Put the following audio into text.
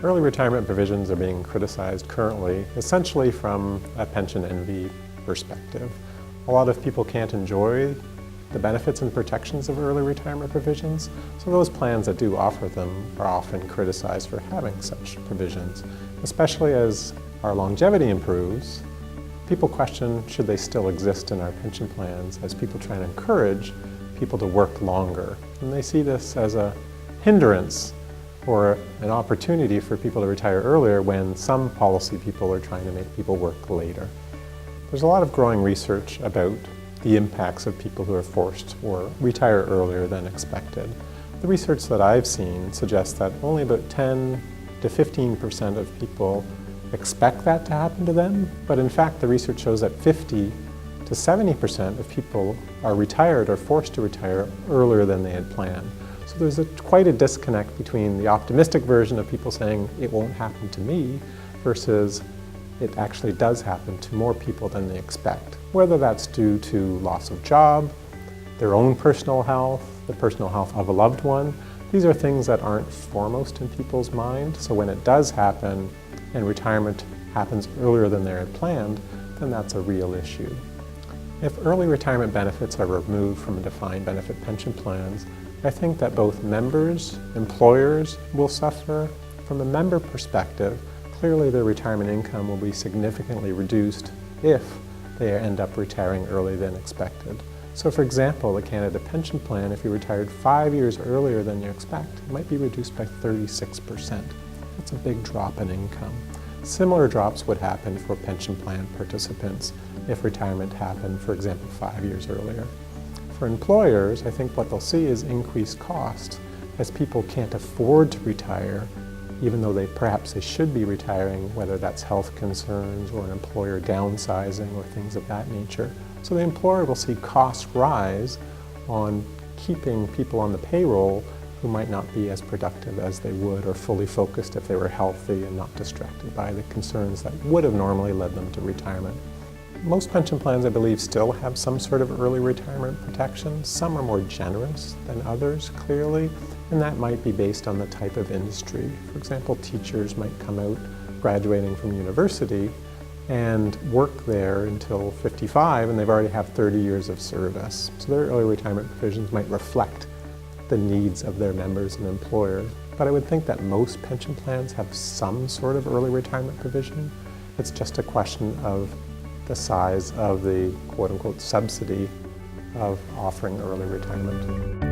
Early retirement provisions are being criticized currently, essentially from a pension envy perspective. A lot of people can't enjoy the benefits and protections of early retirement provisions, so those plans that do offer them are often criticized for having such provisions. Especially as our longevity improves, people question should they still exist in our pension plans as people try to encourage people to work longer. And they see this as a hindrance or an opportunity for people to retire earlier when some policy people are trying to make people work later. There's a lot of growing research about the impacts of people who are forced or retire earlier than expected. The research that I've seen suggests that only about 10 to 15% of people expect that to happen to them, but in fact the research shows that 50 to 70% of people are retired or forced to retire earlier than they had planned. So there's quite a disconnect between the optimistic version of people saying it won't happen to me versus it actually does happen to more people than they expect. Whether that's due to loss of job, their own personal health, the personal health of a loved one, these are things that aren't foremost in people's mind. So when it does happen and retirement happens earlier than they had planned, then that's a real issue. If early retirement benefits are removed from defined benefit pension plans, I think that both members, employers will suffer. From a member perspective, clearly their retirement income will be significantly reduced if they end up retiring earlier than expected. So for example, the Canada Pension Plan, if you retired 5 years earlier than you expect, it might be reduced by 36%. That's a big drop in income. Similar drops would happen for pension plan participants if retirement happened, for example, 5 years earlier. For employers, I think what they'll see is increased costs as people can't afford to retire, even though perhaps they should be retiring, whether that's health concerns or an employer downsizing or things of that nature. So the employer will see costs rise on keeping people on the payroll who might not be as productive as they would or fully focused if they were healthy and not distracted by the concerns that would have normally led them to retirement. Most pension plans, I believe, still have some sort of early retirement protection. Some are more generous than others, clearly, and that might be based on the type of industry. For example, teachers might come out graduating from university and work there until 55, and they've already have 30 years of service. So their early retirement provisions might reflect the needs of their members and employers. But I would think that most pension plans have some sort of early retirement provision. It's just a question of the size of the quote-unquote subsidy of offering early retirement.